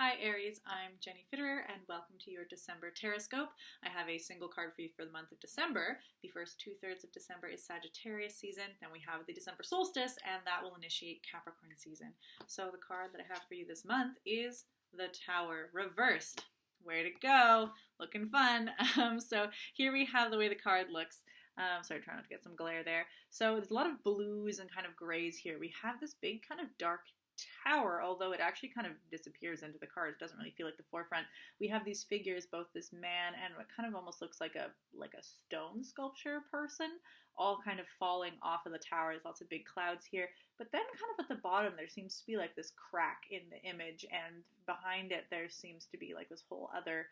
Hi Aries, I'm Jenny Fitterer and welcome to your December Tarotscope. I have a single card for you for the month of December. The first 2/3 of December is Sagittarius season, then we have the December solstice and that will initiate Capricorn season. So the card that I have for you this month is the Tower reversed. Way to go, looking fun. So here we have the way the card looks. Sorry, trying not to get some glare there. So there's a lot of blues and kind of grays here. We have this big kind of dark tower, although it actually kind of disappears into the cards. It doesn't really feel like the forefront. We have these figures, both this man and what kind of almost looks like a stone sculpture person, all kind of falling off of the tower. There's lots of big clouds here. But then kind of at the bottom there seems to be like this crack in the image, and behind it there seems to be like this whole other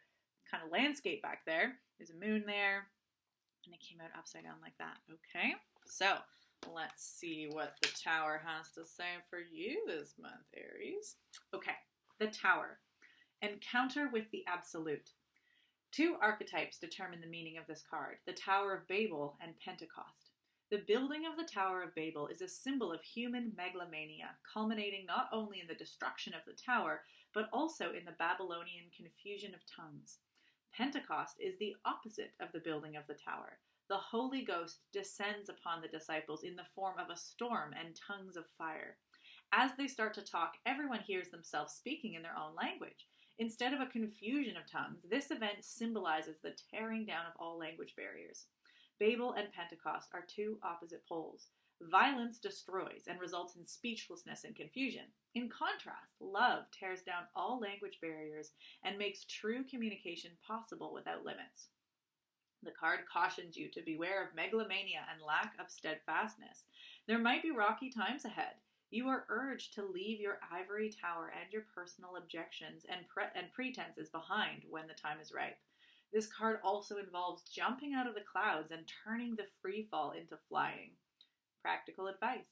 kind of landscape back there. There's a moon there, and it came out upside down like that. Okay, so let's see what the Tower has to say for you this month, Aries. Okay, the Tower. Encounter with the Absolute. Two archetypes determine the meaning of this card, the Tower of Babel and Pentecost. The building of the Tower of Babel is a symbol of human megalomania, culminating not only in the destruction of the tower, but also in the Babylonian confusion of tongues. Pentecost is the opposite of the building of the tower. The Holy Ghost descends upon the disciples in the form of a storm and tongues of fire. As they start to talk, everyone hears themselves speaking in their own language. Instead of a confusion of tongues, this event symbolizes the tearing down of all language barriers. Babel and Pentecost are two opposite poles. Violence destroys and results in speechlessness and confusion. In contrast, love tears down all language barriers and makes true communication possible without limits. The card cautions you to beware of megalomania and lack of steadfastness. There might be rocky times ahead. You are urged to leave your ivory tower and your personal objections and pretenses behind when the time is ripe. This card also involves jumping out of the clouds and turning the free fall into flying. Practical advice.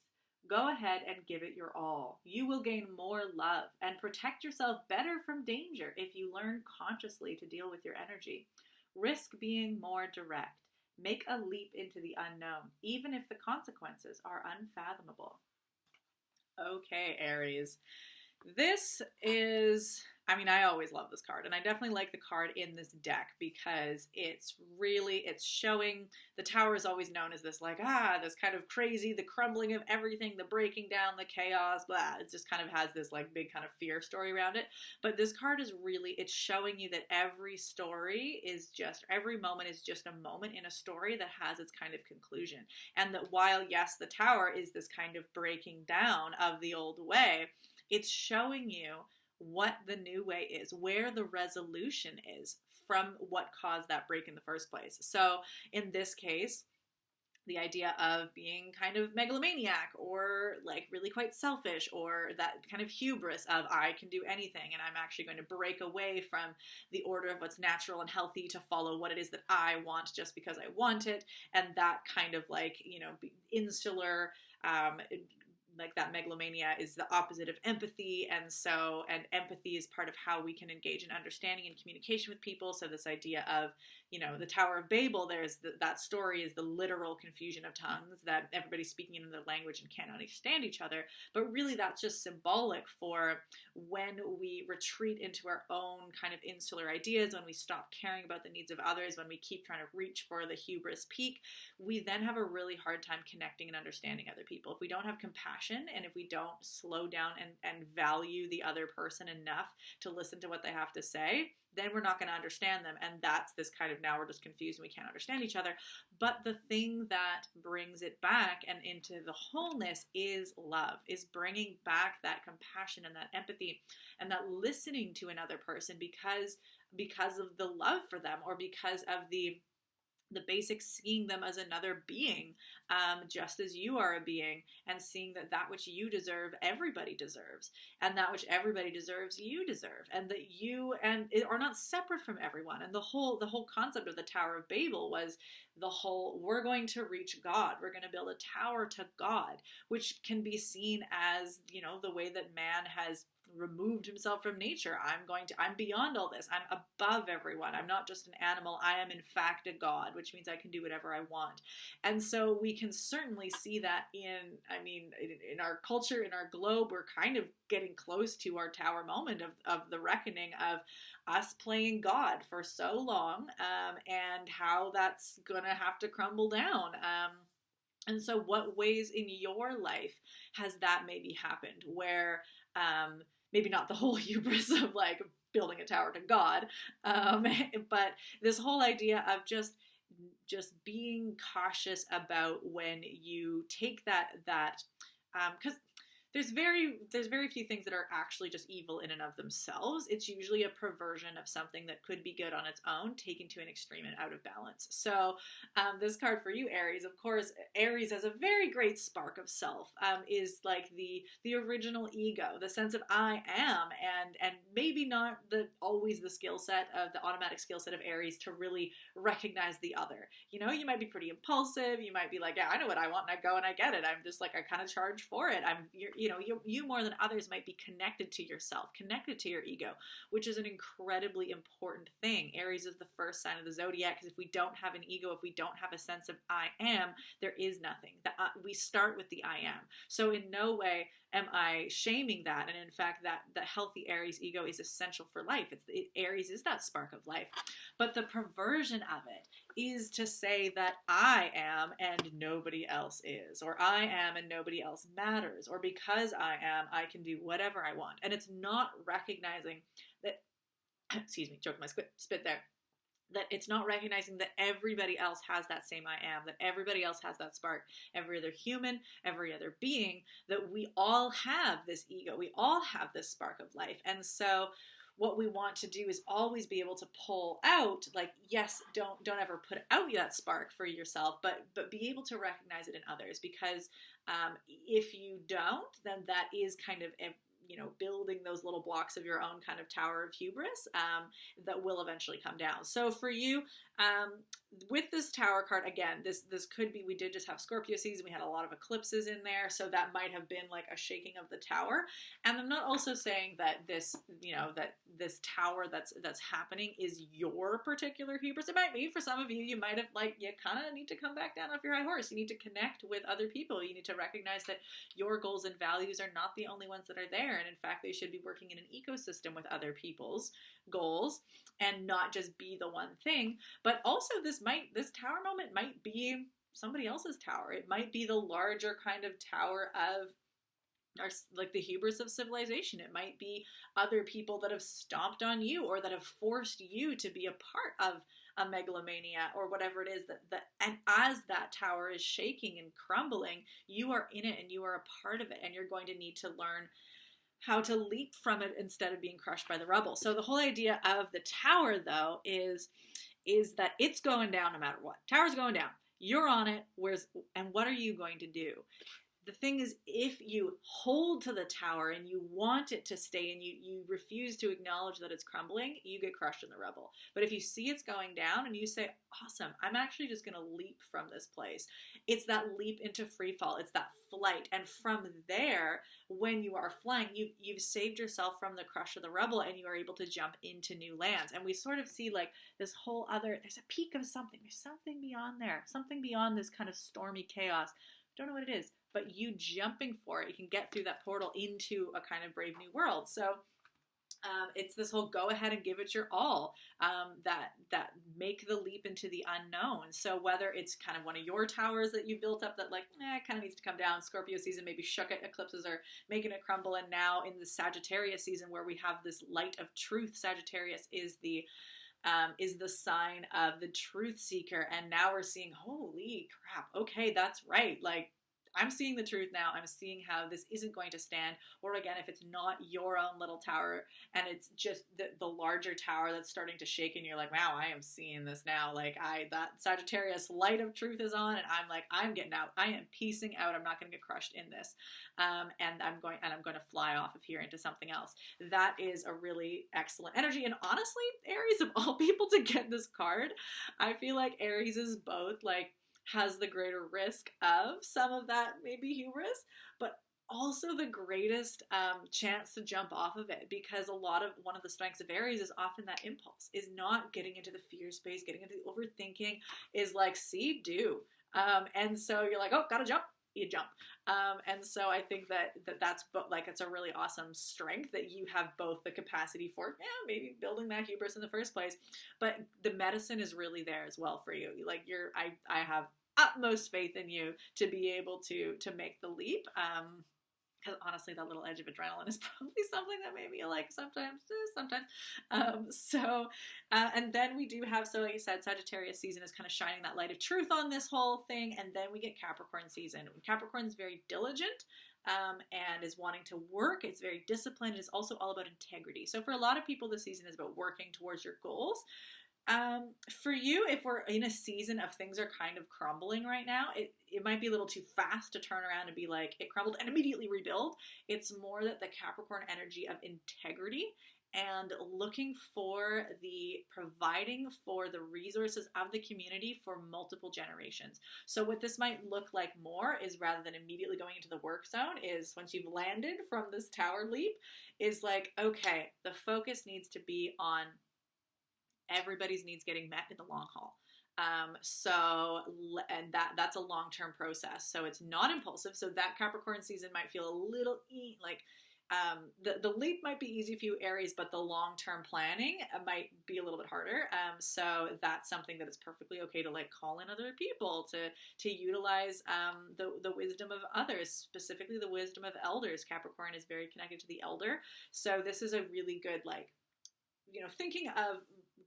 Go ahead and give it your all. You will gain more love and protect yourself better from danger if you learn consciously to deal with your energy. Risk being more direct. Make a leap into the unknown, even if the consequences are unfathomable. Okay, Aries. This is, I always love this card, and I definitely like the card in this deck because it's showing the tower is always known as this this kind of crazy, the crumbling of everything, the breaking down, the chaos, blah. It just kind of has this big kind of fear story around it. But this card is it's showing you that every moment is just a moment in a story that has its kind of conclusion. And that while, yes, the tower is this kind of breaking down of the old way, it's showing you what the new way is, where the resolution is from what caused that break in the first place. So in this case, the idea of being kind of megalomaniac or really quite selfish, or that kind of hubris of I can do anything and I'm actually going to break away from the order of what's natural and healthy to follow what it is that I want just because I want it. And that kind of insular, that megalomania is the opposite of empathy, and empathy is part of how we can engage in understanding and communication with people. So this idea of, the Tower of Babel, that story is the literal confusion of tongues, that everybody's speaking in their language and can't understand each other. But really that's just symbolic for when we retreat into our own kind of insular ideas, when we stop caring about the needs of others, when we keep trying to reach for the hubris peak, we then have a really hard time connecting and understanding other people. If we don't have compassion, and if we don't slow down and value the other person enough to listen to what they have to say, then we're not going to understand them. And that's this kind of, now we're just confused and we can't understand each other. But the thing that brings it back and into the wholeness is love, is bringing back that compassion and that empathy and that listening to another person because of the love for them, or because of the basic seeing them as another being, just as you are a being, and seeing that which you deserve, everybody deserves, and that which everybody deserves, you deserve, and that you and it are not separate from everyone. And the whole concept of the Tower of Babel was we're going to reach God. We're going to build a tower to God, which can be seen as, the way that man has removed himself from nature. I'm beyond all this. I'm above everyone. I'm not just an animal. I am in fact a god, which means I can do whatever I want. And so we can certainly see that in our culture, in our globe, we're kind of getting close to our tower moment of the reckoning of us playing God for so long, and how that's gonna have to crumble down. And so what ways in your life has that maybe happened where, maybe not the whole hubris of like building a tower to God, but this whole idea of just being cautious about when you take that, because there's very few things that are actually just evil in and of themselves. It's usually a perversion of something that could be good on its own, taken to an extreme and out of balance. So this card for you, Aries, of course, Aries has a very great spark of self, is like the original ego, the sense of I am, and maybe not always the skill set of the automatic skill set of Aries to really recognize the other. You know, you might be pretty impulsive. You might be like, yeah, I know what I want, and I go and I get it. I'm just like, I kind of charge for it. You more than others might be connected to yourself, connected to your ego, which is an incredibly important thing. Aries is the first sign of the zodiac, because if we don't have an ego, if we don't have a sense of I am, there is nothing. We start with the I am. So in no way am I shaming that. And in fact, that the healthy Aries ego is essential for life. Aries is that spark of life. But the perversion of it is to say that I am and nobody else is, or I am and nobody else matters, or because I am, I can do whatever I want. And it's not recognizing that, excuse me, choking my spit there, that it's not recognizing that everybody else has that same I am, that everybody else has that spark, every other human, every other being, that we all have this ego, we all have this spark of life. And so what we want to do is always be able to pull out, like, yes, don't ever put out that spark for yourself, but be able to recognize it in others, because if you don't, then that is kind of building those little blocks of your own kind of tower of hubris, that will eventually come down. So for you, with this tower card, again, this could be, we did just have Scorpio season, we had a lot of eclipses in there, so that might have been like a shaking of the tower. And I'm not also saying that this tower that's happening is your particular hubris. It might be for some of you. You might have, like, you kind of need to come back down off your high horse. You need to connect with other people. You need to recognize that your goals and values are not the only ones that are there, and in fact they should be working in an ecosystem with other people's goals and not just be the one thing. But also this tower moment might be somebody else's tower. It might be the larger kind of tower of like the hubris of civilization. It might be other people that have stomped on you, or that have forced you to be a part of a megalomania, or whatever it is and as that tower is shaking and crumbling, you are in it and you are a part of it, and you're going to need to learn how to leap from it instead of being crushed by the rubble. So the whole idea of the tower, though, is that it's going down no matter what. Tower's going down. You're on it. And what are you going to do? The thing is, if you hold to the tower and you want it to stay, and you refuse to acknowledge that it's crumbling, you get crushed in the rubble. But if you see it's going down and you say, awesome, I'm actually just going to leap from this place. It's that leap into free fall. It's that flight. And from there, when you are flying, you've saved yourself from the crush of the rubble, and you are able to jump into new lands. And we sort of see like this whole there's a peak of something. There's something beyond there. Something beyond this kind of stormy chaos. Don't know what it is, but you jumping for it, you can get through that portal into a kind of brave new world. So it's this whole go ahead and give it your all, that make the leap into the unknown. So whether it's kind of one of your towers that you built up that like, kind of needs to come down, Scorpio season maybe shook it, eclipses are making it crumble, and now in the Sagittarius season where we have this light of truth, Sagittarius is the sign of the truth seeker. And now we're seeing, holy crap, okay, that's right. Like, I'm seeing the truth now. I'm seeing how this isn't going to stand. Or again, if it's not your own little tower and it's just the larger tower that's starting to shake, and you're like, wow, I am seeing this now. Like, that Sagittarius light of truth is on, and I'm like, I'm getting out. I am piecing out. I'm not going to get crushed in this. And I'm going to fly off of here into something else. That is a really excellent energy. And honestly, Aries, of all people to get this card, I feel like Aries is both like, has the greater risk of some of that maybe hubris, but also the greatest chance to jump off of it, because one of the strengths of Aries is often that impulse, is not getting into the fear space, getting into the overthinking, is like see, do. And so you're like, oh, gotta jump. You jump. And so I think that's like, it's a really awesome strength that you have both the capacity for, maybe building that hubris in the first place, but the medicine is really there as well for you. Like I have utmost faith in you to be able to make the leap. Because honestly, that little edge of adrenaline is probably something that maybe you like sometimes. And then we do have, so like you said, Sagittarius season is kind of shining that light of truth on this whole thing. And then we get Capricorn season. Capricorn is very diligent and is wanting to work. It's very disciplined. It's also all about integrity. So for a lot of people, this season is about working towards your goals. For you, if we're in a season of things are kind of crumbling right now, it might be a little too fast to turn around and be like, it crumbled and immediately rebuild. It's more that the Capricorn energy of integrity and looking for providing for the resources of the community for multiple generations. So what this might look like more is, rather than immediately going into the work zone, is once you've landed from this tower leap, is like, okay, the focus needs to be on everybody's needs getting met in the long haul. And that's a long-term process. So it's not impulsive. So that Capricorn season might feel a little like, the leap might be easy for you, Aries, but the long-term planning might be a little bit harder. So that's something that it's perfectly okay to like call in other people to utilize the wisdom of others, specifically the wisdom of elders. Capricorn is very connected to the elder. So this is a really good, like, thinking of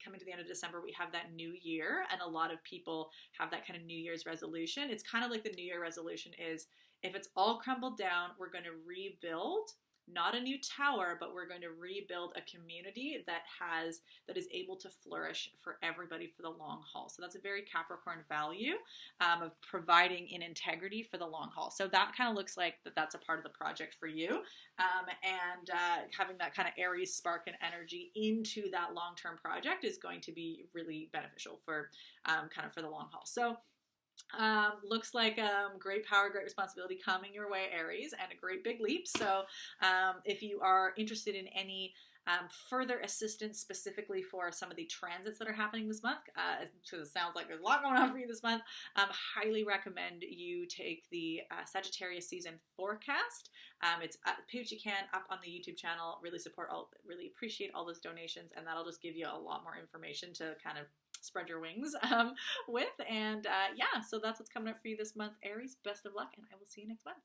coming to the end of December, we have that new year, and a lot of people have that kind of New Year's resolution. It's kind of like the New Year resolution is, if it's all crumbled down, we're going to rebuild, not a new tower, but we're going to rebuild a community that is able to flourish for everybody for the long haul. So that's a very Capricorn value of providing in integrity for the long haul. So that kind of looks like that's a part of the project for you. And having that kind of Aries spark and energy into that long-term project is going to be really beneficial for kind of for the long haul. So looks like great power, great responsibility coming your way, Aries, and a great big leap. So if you are interested in any further assistance specifically for some of the transits that are happening this month, so it sounds like there's a lot going on for you this month, highly recommend you take the Sagittarius season forecast. It's pay what you can up on the YouTube channel. Really appreciate all those donations, and that'll just give you a lot more information to kind of spread your wings with. And so that's what's coming up for you this month, Aries. Best of luck, and I will see you next month.